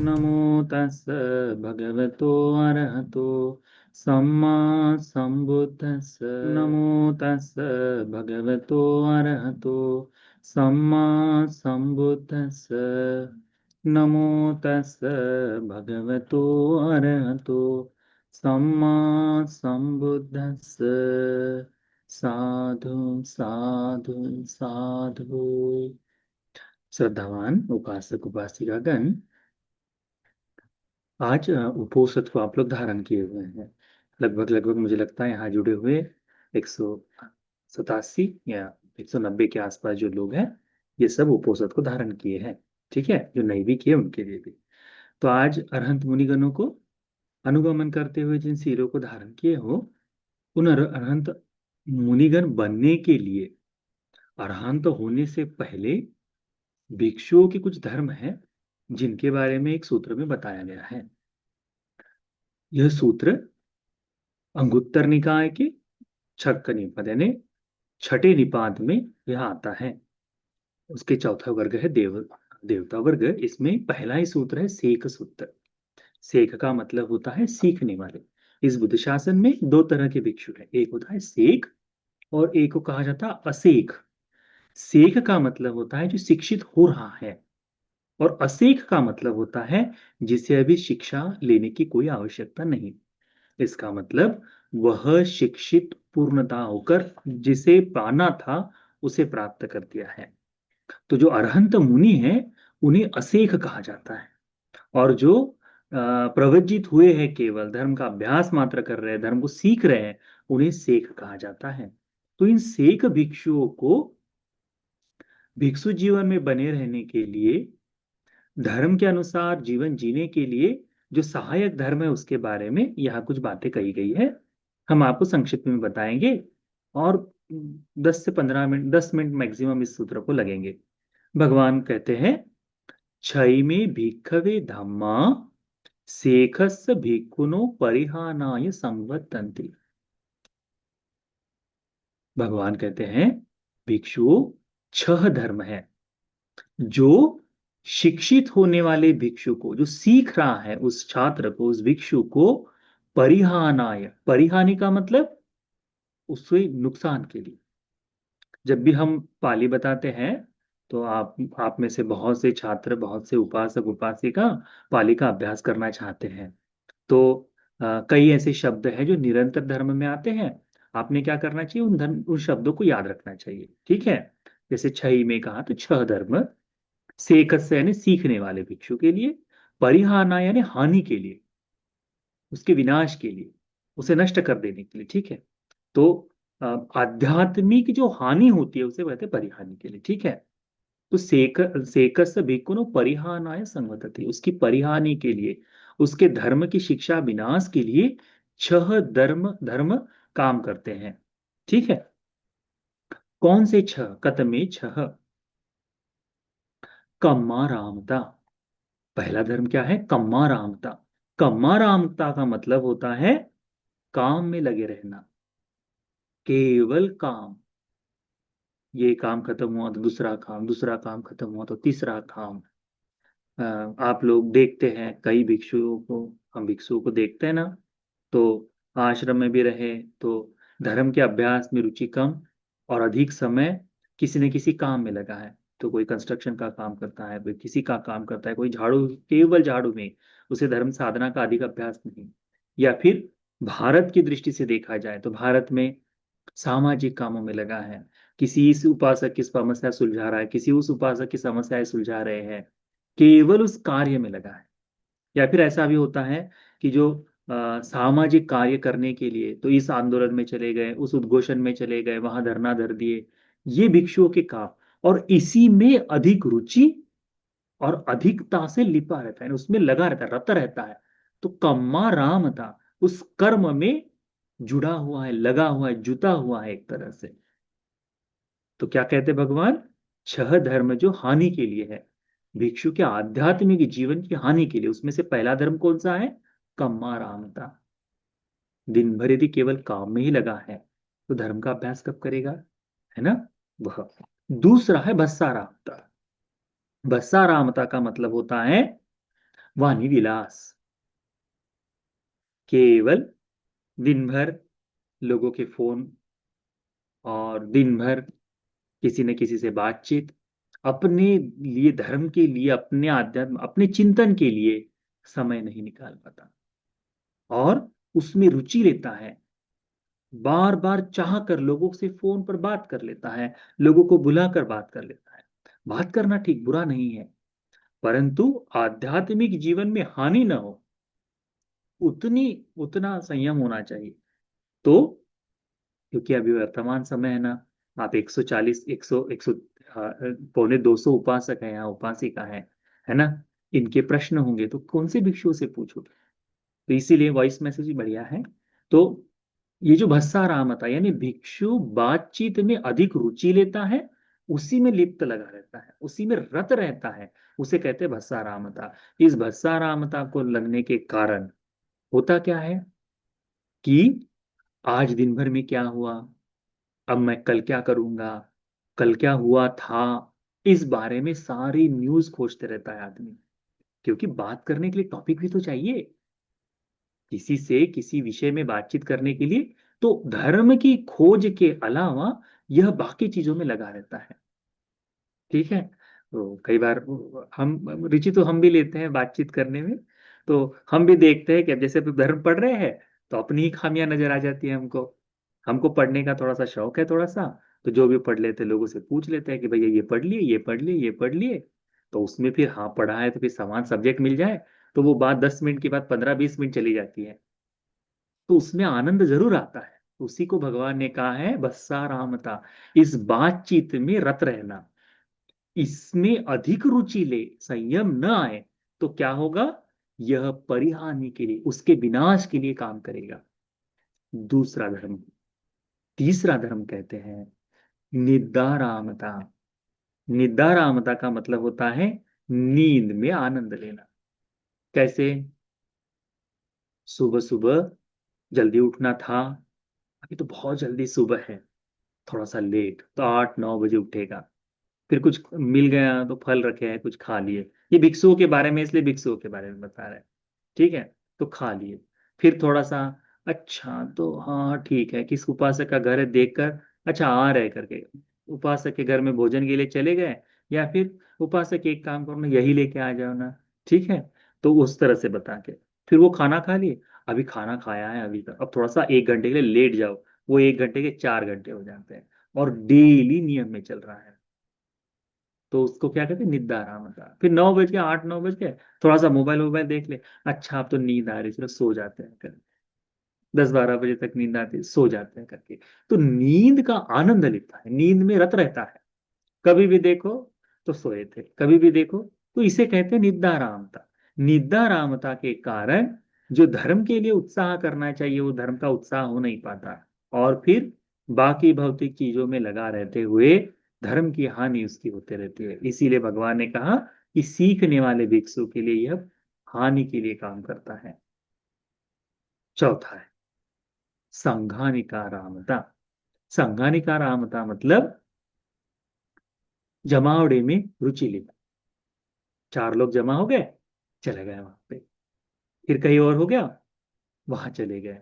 नमो तस् भगवतो अरहतो सम्मा सम्बुद्धस्स। नमो तस् भगवतो अरहतो सम्मा सम्बुद्धस्स। नमो तस् भगवतो अरहतो सम्मा सम्बुद्धस्स। साधु साधु साधु। श्रद्धावान उपासक उपासिकागण, आज उपोषद को आप लोग धारण किए हुए हैं। लगभग लगभग मुझे लगता है यहाँ जुड़े हुए 187 या 190 के आसपास जो लोग हैं, ये सब उपोषद को धारण किए हैं। ठीक है, जो नहीं भी किए उनके लिए भी। तो आज अरहंत मुनिगणों को अनुगमन करते हुए जिन सीलों को धारण किए हो, उन अरहंत मुनिगण बनने के लिए, अरहंत होने से पहले भिक्षुओं के कुछ धर्म हैं जिनके बारे में एक सूत्र में बताया गया है। यह सूत्र अंगुत्तर निकाय के छक्क निपात यानी छठे निपात में यह आता है। उसके चौथा वर्ग है देवता वर्ग। इसमें पहला ही सूत्र है सेक सूत्र। सेक का मतलब होता है सीखने वाले। इस बुद्ध शासन में दो तरह के भिक्षु हैं, एक होता है सेक और एक को कहा जाता है असेक। सेक का मतलब होता है जो शिक्षित हो रहा है, और असेक का मतलब होता है जिसे अभी शिक्षा लेने की कोई आवश्यकता नहीं। इसका मतलब वह शिक्षित पूर्णता होकर जिसे पाना था उसे प्राप्त कर दिया है। तो जो अरहंत मुनि हैं उन्हें असेख कहा जाता है, और जो प्रवज्जित हुए हैं, केवल धर्म का अभ्यास मात्र कर रहे हैं, धर्म को सीख रहे हैं, उन्हें सेख कहा जाता है। तो इन सेख भिक्षुओं को भिक्षु जीवन में बने रहने के लिए, धर्म के अनुसार जीवन जीने के लिए जो सहायक धर्म है उसके बारे में यहाँ कुछ बातें कही गई है। हम आपको संक्षिप्त में बताएंगे, और 10 से 15 मिनट, 10 मिनट मैक्सिमम इस सूत्र को लगेंगे। भगवान कहते हैं, क्षय में भिक्खवे धम्मा सेखस भिक्खुनो परिहानाय संवदन्ति। भगवान कहते हैं भिक्षुओं 6 धर्म है जो शिक्षित होने वाले भिक्षु को, जो सीख रहा है उस छात्र को, उस भिक्षु को परिहानाय, परिहानि का मतलब उससे नुकसान के लिए। जब भी हम पाली बताते हैं तो आप में से बहुत से छात्र, बहुत से उपासक उपासिका पाली का अभ्यास करना चाहते हैं। तो कई ऐसे शब्द हैं जो निरंतर धर्म में आते हैं। आपने क्या करना चाहिए, उन शब्दों को याद रखना चाहिए। ठीक है, जैसे छही में कहा तो 6 धर्म। सेकस यानी सीखने वाले भिक्षु के लिए, परिहाना यानी हानि के लिए, उसके विनाश के लिए, उसे नष्ट कर देने के लिए। ठीक है, तो आध्यात्मिक जो हानि होती है उसे कहते हैं परिहानि के लिए। ठीक है, तो सेकस भिक्खुनो परिहानाय संवदति, उसकी परिहानि के लिए, उसके धर्म की शिक्षा विनाश के लिए 6 धर्म धर्म काम करते हैं। ठीक है, कौन से 6? कतमे 6। कम्मा रामता, पहला धर्म क्या है? कम्मा रामता। कम्मा रामता का मतलब होता है काम में लगे रहना, केवल काम। ये काम खत्म हुआ तो दूसरा काम, दूसरा काम खत्म हुआ तो तीसरा काम। आप लोग देखते हैं कई भिक्षुओं को, हम भिक्षुओं को देखते हैं ना, तो आश्रम में भी रहे तो धर्म के अभ्यास में रुचि कम और अधिक समय किसी न किसी काम में लगा है। तो कोई कंस्ट्रक्शन का काम करता है, कोई किसी का काम करता है, कोई झाड़ू, केवल झाड़ू में, उसे धर्म साधना का अधिक अभ्यास नहीं। या फिर भारत की दृष्टि से देखा जाए तो भारत में सामाजिक कामों में लगा है, किसी इस उपासक की समस्या सुलझा रहा है, किसी उस उपासक की समस्याएं सुलझा रहे हैं, केवल उस कार्य में लगा है। या फिर ऐसा भी होता है कि जो सामाजिक कार्य करने के लिए तो इस आंदोलन में चले गए, उस उद्घोषण में चले गए, वहां धरना धर दिए। ये भिक्षुओं के काम, और इसी में अधिक रुचि और अधिकता से लिपा रहता है, उसमें लगा रहता है, रत रहता है। तो कम्मा राम था, उस कर्म में जुड़ा हुआ है, लगा हुआ है, जुटा हुआ है एक तरह से। तो क्या कहते भगवान? 6 धर्म जो हानि के लिए है, भिक्षु के आध्यात्मिक जीवन की हानि के लिए, उसमें से पहला धर्म कौन सा है? कम्मारामता। दिन भर यदि केवल काम में ही लगा है तो धर्म का अभ्यास कब करेगा, है ना? वह दूसरा है भस्सारामता। भस्सारामता का मतलब होता है वाणी विलास, केवल दिन भर लोगों के फोन और दिन भर किसी न किसी से बातचीत, अपने लिए, धर्म के लिए, अपने आध्यात्म, अपने चिंतन के लिए समय नहीं निकाल पाता और उसमें रुचि लेता है, बार बार चाह कर लोगों से फोन पर बात कर लेता है, लोगों को बुलाकर बात कर लेता है। बात करना ठीक बुरा नहीं है, परंतु आध्यात्मिक जीवन में हानि ना हो, उतनी उतना संयम होना चाहिए। तो क्योंकि अभी वर्तमान समय है ना, आप 140 100 पौने 200 उपासक हैं यहाँ, उपासिका है ना, इनके प्रश्न होंगे तो कौन से भिक्षुओं से पूछोगे? तो इसीलिए वॉइस मैसेज ही बढ़िया है। तो ये जो भस्सारामता यानी भिक्षु बातचीत में अधिक रुचि लेता है, उसी में लिप्त लगा रहता है, उसी में रत रहता है, उसे कहते हैं भस्सारामता। इस भस्सारामता को लगने के कारण होता क्या है कि आज दिन भर में क्या हुआ, अब मैं कल क्या करूंगा, कल क्या हुआ था, इस बारे में सारी न्यूज खोजते रहता है आदमी। क्योंकि बात करने के लिए टॉपिक भी तो चाहिए, किसी से किसी विषय में बातचीत करने के लिए। तो धर्म की खोज के अलावा यह बाकी चीजों में लगा रहता है। ठीक है। तो कई बार हम रुचि तो हम भी लेते हैं बातचीत करने में। तो हम भी देखते हैं कि अब जैसे अब धर्म पढ़ रहे हैं तो अपनी ही खामियां नजर आ जाती है हमको। हमको पढ़ने का थोड़ा सा शौक है थोड़ा सा, तो जो भी पढ़ लेते हैं लोगों से पूछ लेते हैं कि भैया ये पढ़ लिए, ये पढ़ लिए, ये पढ़ लिए। तो उसमें फिर हाँ पढ़ा है तो फिर समान सब्जेक्ट मिल जाए तो वो बात 10 मिनट के बाद 15-20 मिनट चली जाती है। तो उसमें आनंद जरूर आता है। उसी को भगवान ने कहा है बस्सारामता, इस बातचीत में रत रहना, इसमें अधिक रुचि ले, संयम न आए तो क्या होगा, यह परिहानि के लिए, उसके विनाश के लिए काम करेगा। दूसरा धर्म, तीसरा धर्म कहते हैं निद्रारामता। निद्रारामता का मतलब होता है नींद में आनंद लेना। कैसे? सुबह सुबह जल्दी उठना था, अभी तो बहुत जल्दी सुबह है, थोड़ा सा लेट, तो 8-9 बजे उठेगा। फिर कुछ मिल गया तो फल रखे हैं कुछ खा लिए, ये भिक्षुओं के बारे में, इसलिए भिक्षुओं के बारे में बता रहे हैं। ठीक है। तो खा लिए, फिर थोड़ा सा, अच्छा तो हाँ ठीक है, किस उपासक का घर है देखकर, अच्छा आ रहे करके उपासक के घर में भोजन के लिए चले गए, या फिर उपासक एक काम करो ना यही लेके आ जाओ ना। ठीक है। तो उस तरह से बता के फिर वो खाना खा लिए, अभी खाना खाया है अभी तक, अब थोड़ा सा 1 घंटे के लिए लेट जाओ, वो 1 घंटे के 4 घंटे हो जाते हैं, और डेली नियम में चल रहा है। तो उसको क्या कहते हैं निद्रा आराम का। फिर 9 बज गए, 8-9 बज गए, थोड़ा सा मोबाइल वोबाइल देख ले, अच्छा अब तो नींद आ रही, चलो सो जाते हैं कर, 10-12 बजे तक नींद आती है, सो जाते हैं करके। तो नींद का आनंद लेता है, नींद में रत रहता है, कभी भी देखो तो सोए थे, कभी भी देखो। तो इसे कहते हैं निद्रारामता। निद्रारामता के कारण जो धर्म के लिए उत्साह करना चाहिए वो धर्म का उत्साह हो नहीं पाता, और फिर बाकी भौतिक चीजों में लगा रहते हुए धर्म की हानि उसकी होते रहती है। इसीलिए भगवान ने कहा कि सीखने वाले भिक्षु के लिए यह हानि के लिए काम करता है। चौथा है संघानिका रामता। संघानिका रामता मतलब जमावड़े में रुचि लेना। 4 लोग जमा हो गए, चले गए वहां पे, फिर कहीं और हो गया, वहां चले गए।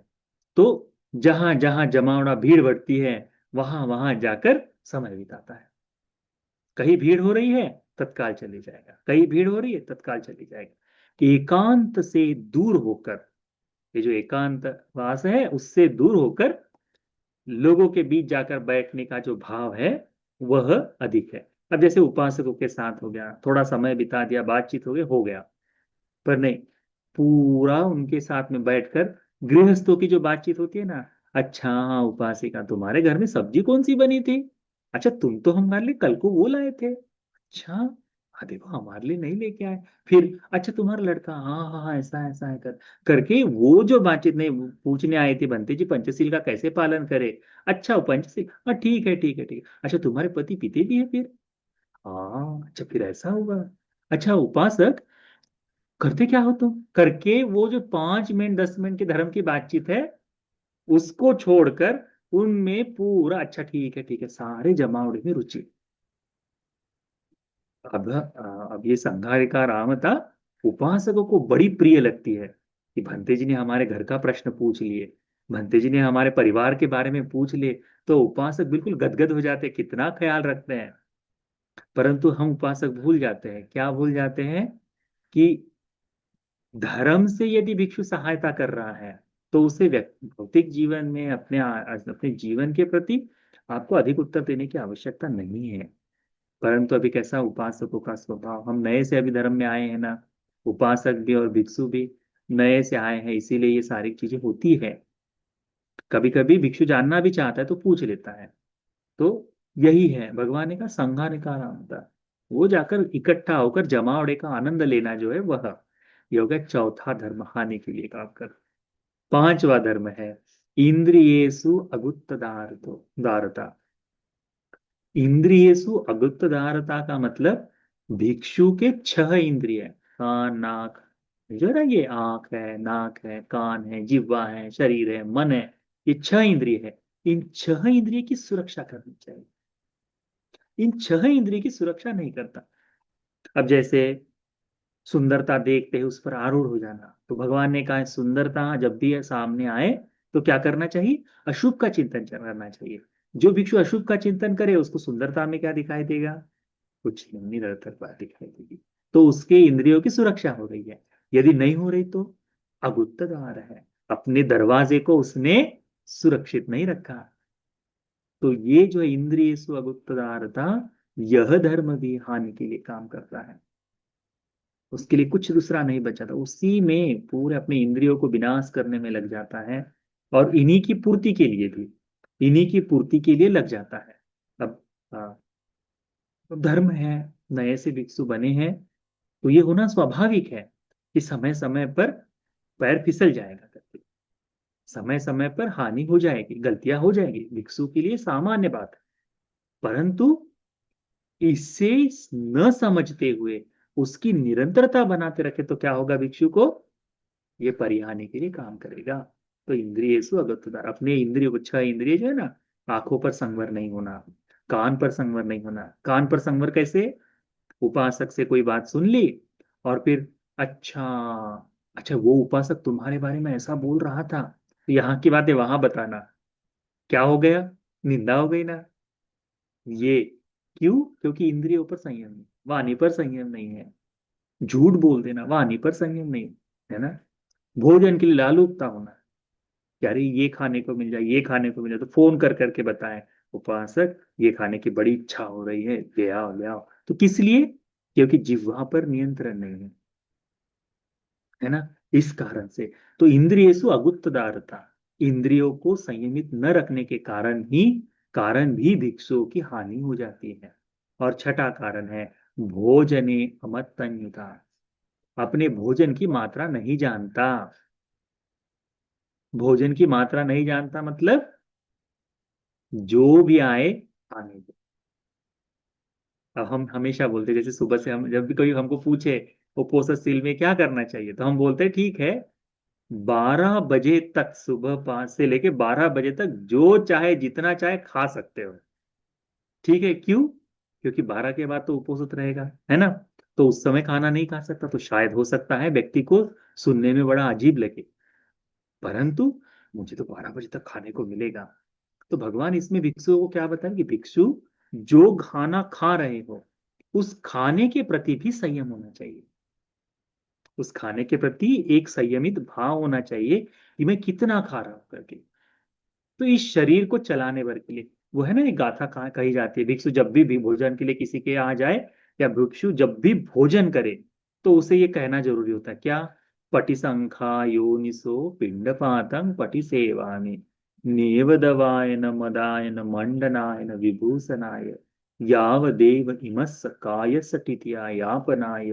तो जहां जहां जमावड़ा भीड़ बढ़ती है वहां वहां जाकर समय बिताता है। कहीं भीड़ हो रही है तत्काल चले जाएगा, कहीं भीड़ हो रही है तत्काल चले जाएगा। एकांत से दूर होकर, ये जो एकांत वास है उससे दूर होकर लोगों के बीच जाकर बैठने का जो भाव है वह अधिक है। अब जैसे उपासकों के साथ हो गया, थोड़ा समय बिता दिया, बातचीत हो गया, पर नहीं, पूरा उनके साथ में बैठकर गृहस्थों की जो बातचीत होती है ना, अच्छा हाँ उपासिका तुम्हारे घर में सब्जी कौन सी बनी थी, अच्छा तुम तो हमारे लिए कल को वो लाए थे, अच्छा हाँ देखो हमारे लिए नहीं लेके आए, फिर अच्छा तुम्हारा लड़का, हाँ हाँ हाँ ऐसा ऐसा है करके वो जो बातचीत नहीं, वो पूछने आए थे बंते जी पंचशील का कैसे पालन करे, अच्छा वो पंचशील, हाँ ठीक है ठीक है ठीक है, अच्छा तुम्हारे पति पीते भी है फिर, हाँ अच्छा फिर ऐसा होगा, अच्छा उपासक करते क्या हो तुम, करके वो जो 5 मिनट 10 मिनट की धर्म की बातचीत है उसको छोड़कर उनमें पूरा, अच्छा ठीक है सारे जमावड़े में रुचि। अब ये संघारिका राम था, उपासकों को बड़ी प्रिय लगती है कि भंते जी ने हमारे घर का प्रश्न पूछ लिए, भंते जी ने हमारे परिवार के बारे में पूछ लिए। तो उपासक बिल्कुल गदगद हो जाते हैं, कितना ख्याल रखते हैं। परंतु हम उपासक भूल जाते हैं, क्या भूल जाते हैं, कि धर्म से यदि भिक्षु सहायता कर रहा है तो उसे भौतिक जीवन में अपने जीवन के प्रति आपको अधिक उत्तर देने की आवश्यकता नहीं है। परंतु अभी कैसा उपासकों का स्वभाव, हम नए से अभी धर्म में आए हैं ना, उपासक भी और भिक्षु भी नए से आए हैं, इसीलिए ये सारी चीजें होती है। कभी कभी भिक्षु जानना भी चाहता है तो पूछ लेता है। तो यही है भगवान ने कहा संघा निकारा होता, वो जाकर इकट्ठा होकर जमावड़े का आनंद लेना जो है वह, ये हो गया चौथा धर्म, हानि के लिए काम कर। पांचवा धर्म है इंद्रियेषु अगुप्तदारतो दारता। इंद्रियेषु अगुप्तदारता का मतलब भिक्षु के छह इंद्रिय, कान नाक, जो ना ये आंख है, नाक है, कान है, जिह्वा है, शरीर है, मन है, ये छह इंद्रिय है। इन छह इंद्रिय की सुरक्षा करनी चाहिए। इन छह इंद्रिय की सुरक्षा नहीं करता। अब जैसे सुंदरता देखते ही उस पर आरूढ़ हो जाना, तो भगवान ने कहा है सुंदरता जब भी सामने आए तो क्या करना चाहिए, अशुभ का चिंतन करना चाहिए। जो भिक्षु अशुभ का चिंतन करे उसको सुंदरता में क्या दिखाई देगा, कुछ नहीं, निरर्थक बात दिखाई देगी। तो उसके इंद्रियों की सुरक्षा हो रही है। यदि नहीं हो रही तो अगुप्तदार है, अपने दरवाजे को उसने सुरक्षित नहीं रखा। तो ये जो इंद्रिय सु अगुप्तदारता, यह धर्म भी हानि के लिए काम करता है। उसके लिए कुछ दूसरा नहीं बचा था, उसी में पूरे अपने इंद्रियों को विनाश करने में लग जाता है। और इन्हीं की पूर्ति के लिए भी, इन्हीं की पूर्ति के लिए लग जाता है। अब तो धर्म है, नए से भिक्षु बने हैं, तो ये होना स्वाभाविक है कि समय समय पर पैर फिसल जाएगा करके, समय समय पर हानि हो जाएगी, गलतियां हो जाएगी, भिक्षु के लिए सामान्य बात है। परंतु इसे न समझते हुए उसकी निरंतरता बनाते रखे तो क्या होगा, भिक्षु को ये परिहानि के लिए काम करेगा। तो इंद्रिय सु अगुप्तदार, अपने इंद्रियों को, छह इंद्रिय जो है ना, आंखों पर संवर नहीं होना, कान पर संवर नहीं होना। कान पर संवर कैसे, उपासक से कोई बात सुन ली और फिर अच्छा, अच्छा वो उपासक तुम्हारे बारे में ऐसा बोल रहा था, तो यहाँ की बातें वहां बताना, क्या हो गया, निंदा हो गई ना। ये क्यों, क्योंकि इंद्रियों पर संयम नहीं, वाणी पर संयम नहीं है। झूठ बोल देना, वाणी पर संयम नहीं है ना। भोजन के लिए लालूपता होना, कि अरे ये खाने को मिल जाए, ये खाने को मिल जाए, तो फोन कर करके बताएं उपासक ये खाने की बड़ी इच्छा हो रही है, ले आओ ले आओ। तो किस लिए, क्योंकि जिह्वा पर नियंत्रण नहीं है ना, इस कारण से। तो इंद्रियेषु अगुप्तदारता, इंद्रियों को संयमित न रखने के कारण भी भिक्षुओं की हानि हो जाती है। और छठा कारण है भोजने अमत्तन्युता, अपने भोजन की मात्रा नहीं जानता। भोजन की मात्रा नहीं जानता मतलब जो भी आए आने दो। अब हम हमेशा बोलते हैं, जैसे सुबह से हम जब भी कोई हमको पूछे उपोषणशील में क्या करना चाहिए, तो हम बोलते हैं ठीक है, 12 बजे तक, सुबह 5 से लेके 12 बजे तक जो चाहे जितना चाहे खा सकते हो। ठीक है, क्यों, क्योंकि 12 के बाद तो उपोषित रहेगा, है ना। तो उस समय खाना नहीं खा सकता, तो शायद हो सकता है व्यक्ति को सुनने में बड़ा अजीब लगे, परंतु मुझे तो 12 बजे तक खाने को मिलेगा। तो भगवान इसमें भिक्षुओं को क्या बताए कि भिक्षु जो खाना खा रहे हो उस खाने के प्रति भी संयम होना चाहिए। उस खाने के प्रति एक संयमित भाव होना चाहिए कि मैं कितना खा रहा हूं करके। तो इस शरीर को चलाने भर के लिए, वो है ना एक गाथा कहा कही जाती है, भिक्षु जब भी भोजन के लिए किसी के यहाँ जाए, या भिक्षु जब भी भोजन करे तो उसे ये कहना जरूरी होता है क्या, पटिसंखा योनिसो पिंडपातं पटि सेवामि, नेवदवाय न मदाय न मंडनाय न विभूषणाय, यावदेव इमस्स काय सटित्या यापनाय,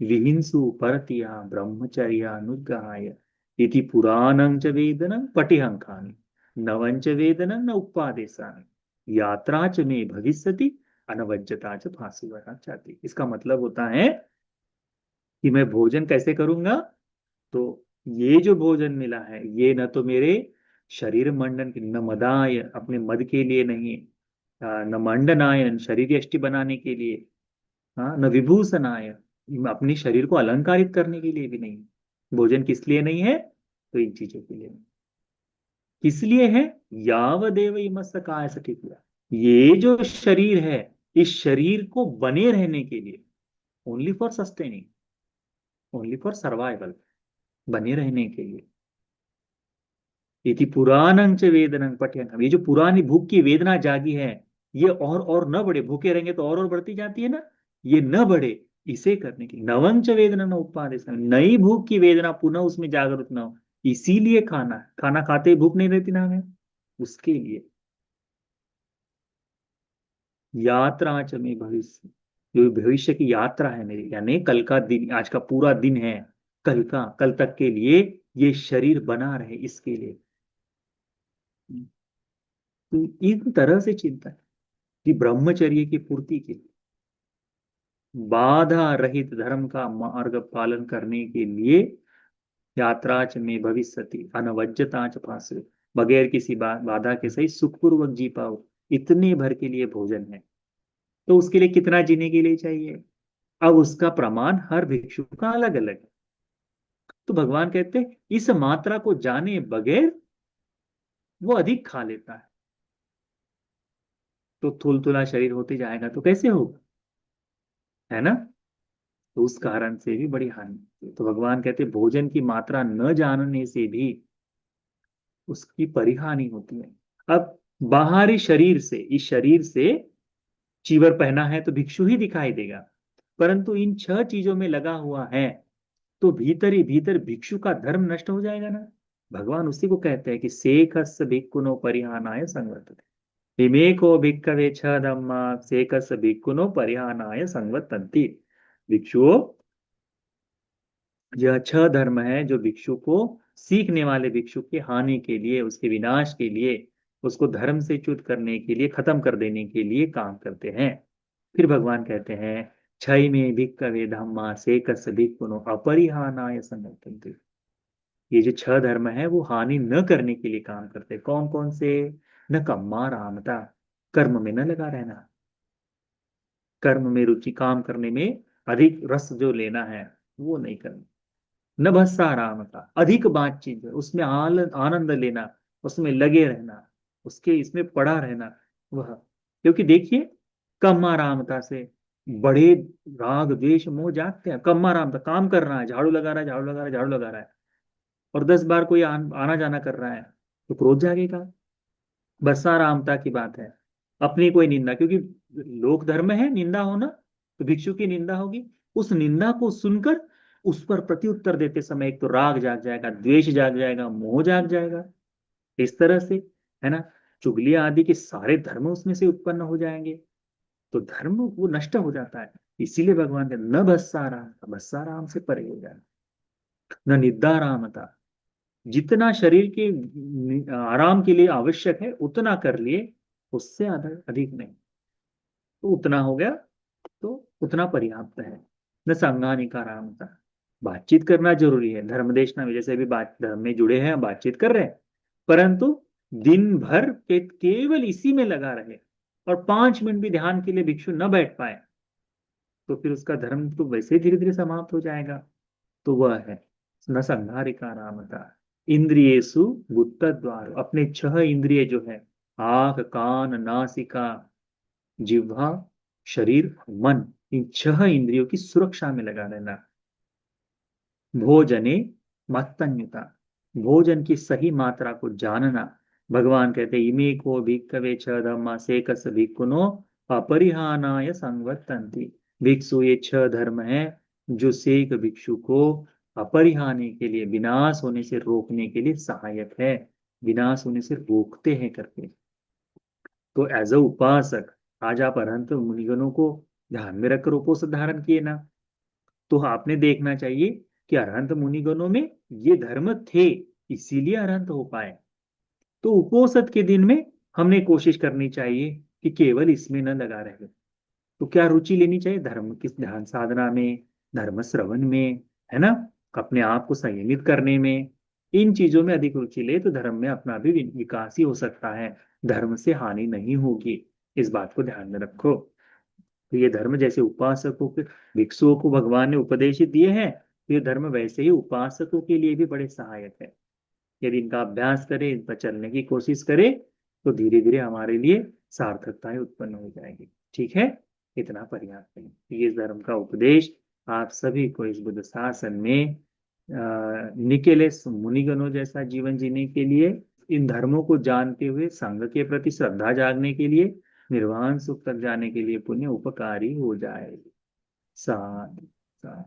विहिंसु परतिया ब्रह्मचर्यानुग्रहाय, इति पुराणं च वेदनं पटिहंकानि, नवंच वेदनं न उपादेशानि, यात्रा च में भविष्यति, अनवज्यता च फांसी चाहती। इसका मतलब होता है कि मैं भोजन कैसे करूंगा, तो ये जो भोजन मिला है ये न तो मेरे शरीर मंडन के, न मदाय अपने मद के लिए नहीं, न मंडनायन शरीर यष्टि बनाने के लिए, हाँ, न विभूषणाय अपने शरीर को अलंकारित करने के लिए भी नहीं। भोजन किस लिए नहीं है? तो इन चीजों के लिए नहीं। किस लिए है? यावदेव इमस्य काय सठिकुला, ये जो शरीर है, इस शरीर को बने रहने के लिए, only for sustaining, only for survival, बने रहने के लिए। इति पुराणं च वेदनं पठ्यन्नम, ये जो पुरानी भूख की वेदना जागी है, ये और न बढ़े, भूखे रहेंगे तो और बढ़ती जाती है ना, ये न बढ़े, इसे करने की नवंच वेदना न उपादेश, नई भूख की वेदना पुनः उसमें जागृत ना हो, इसीलिए खाना है। खाना खाते ही भूख नहीं रहती ना हमें, उसके लिए। यात्रा च में भविष्य, जो भविष्य की यात्रा है मेरी, यानी कल का दिन, आज का पूरा दिन है, कल तक के लिए ये शरीर बना रहे, इसके लिए। तो इन तरह से चिंता है कि ब्रह्मचर्य की पूर्ति के लिए, बाधा रहित धर्म का मार्ग पालन करने के लिए, यात्राच में भविष्यति अनवज्यताच पास, बगैर किसी बाधा के सही सुखपूर्वक जी पाओ, इतने भर के लिए भोजन है। तो उसके लिए कितना जीने के लिए चाहिए? अब उसका प्रमाण हर भिक्षु का अलग अलग है। तो भगवान कहते हैं इस मात्रा को जाने बगैर वो अधिक खा लेता है, तो थुलथुला शरीर होते जाएगा तो कैसे होगा, है ना? तो उस कारण से भी बड़ी हानि होती है। तो भगवान कहते हैं भोजन की मात्रा न जानने से भी उसकी परिहानि होती है। अब बाहरी शरीर से, इस शरीर से चीवर पहना है तो भिक्षु ही दिखाई देगा, परंतु इन 6 चीजों में लगा हुआ है तो भीतर ही भीतर भिक्षु का धर्म नष्ट हो जाएगा ना। भगवान उसी को कहते हैं कि सेकस्य भिक्खुनो परिहानाय संवर्तते, इमेको भिक्खवे छ धम्मा सेकस्य भिक्खुनो परिहानाय संवर्तन्ति। भिक्षुओं, यह 6 धर्म है जो भिक्षु को, सीखने वाले भिक्षु की हानि के लिए, उसके विनाश के लिए, उसको धर्म से च्युत करने के लिए, खत्म कर देने के लिए काम करते हैं। फिर भगवान कहते हैं क्षय में भिक्खवे धम्मा सेकस्य भिक्खुनो अपरिहानाय संवर्तन्ते, ये जो 6 धर्म है वो हानि न करने के लिए काम करते हैं। कौन कौन से? न कम्मा रामता, कर्म में न लगा रहना, कर्म में रुचि, काम करने में अधिक रस जो लेना है वो नहीं करना। न भस्सारामता, अधिक बातचीत है उसमें आनंद लेना, उसमें लगे रहना, उसके इसमें पड़ा रहना, वह, क्योंकि देखिए कम आरामता से बड़े राग द्वेष मोह जागते हैं। कम आरामता, काम कर रहा है, झाड़ू लगा रहा है, झाड़ू लगा रहा है, झाड़ू लगा रहा है, और 10 बार कोई आना जाना कर रहा है तो क्रोध जागेगा। बसारामता की बात है, अपनी कोई निंदा, क्योंकि लोक धर्म है निंदा होना, तो भिक्षु की निंदा होगी, उस निंदा को सुनकर उस पर प्रत्युत्तर देते समय एक तो राग जाग जाएगा, द्वेष जाग जाएगा, मोह जाग जाएगा, इस तरह से, है ना? चुगली आदि के सारे धर्म उसमें से उत्पन्न हो जाएंगे, तो धर्म वो नष्ट हो जाता है। इसीलिए भगवान ने न भस्साराम, भस्साराम से परे हो जाए, न निद्रारामता, जितना शरीर के आराम के लिए आवश्यक है उतना कर लिए, उससे अधिक नहीं, तो उतना हो गया, तो उतना पर्याप्त है। न संज्ञानिका आरामता, बातचीत करना जरूरी है, धर्म देशना में जैसे भी बात, धर्म में जुड़े हैं, बातचीत कर रहे हैं, परंतु दिन भर केवल इसी में लगा रहे और 5 मिनट भी ध्यान के लिए भिक्षु न बैठ पाए, तो फिर उसका धर्म तो वैसे ही धीरे धीरे समाप्त हो जाएगा। तो वह है न संहारिका रामता, इंद्रियेसु गुप्त द्वार, अपने 6 इंद्रिय जो है, आंख कान नासिका जिह्वा शरीर मन, इन 6 इंद्रियों की सुरक्षा में लगा रहना। भोजने मत्तन्यता, भोजन की सही मात्रा को जानना। भगवान कहते हैं इमे को भिक्खवे छ धम्मा सेकस भिक्खुनो अपरिहानाय संवर्तन्ति, भिक्षु ये 6 धर्म हैं जो सेक भिक्षु को अपरिहानि के लिए, विनाश होने से रोकने के लिए सहायक है, विनाश होने से रोकते हैं करके। तो एज अ उपासक आज आप अरहंत मुनिगणों को ध्यान में रखकर उपोषण धारण किए ना, तो आपने देखना चाहिए कि अरहंत मुनिगणों में ये धर्म थे, इसीलिए अरहंत हो पाए। तो उपोषद के दिन में हमने कोशिश करनी चाहिए कि केवल इसमें न लगा रहे, तो क्या रुचि लेनी चाहिए? धर्म की ध्यान साधना में, धर्म श्रवण में, है ना, अपने आप को संयमित करने में, इन चीजों में अधिक रुचि ले तो धर्म में अपना भी विकास ही हो सकता है, धर्म से हानि नहीं होगी। इस बात को ध्यान में रखो। तो ये धर्म जैसे उपासकों के भिक्षुओं को भगवान ने उपदेशित दिए हैं, तो ये धर्म वैसे ही उपासकों के लिए भी बड़े सहायक है। यदि इनका अभ्यास करें, इन पर चलने की कोशिश करें, तो धीरे धीरे हमारे लिए सार्थकताएं उत्पन्न हो जाएगी। ठीक है, इतना पर्याप्त है। ये धर्म का उपदेश आप सभी को इस बुद्ध शासन में निकेले मुनिगणों जैसा जीवन जीने के लिए, इन धर्मों को जानते हुए संघ के प्रति श्रद्धा जागने के लिए, निर्वाण सुख तक जाने के लिए पुण्य उपकारी हो जाएगी। साथ साथ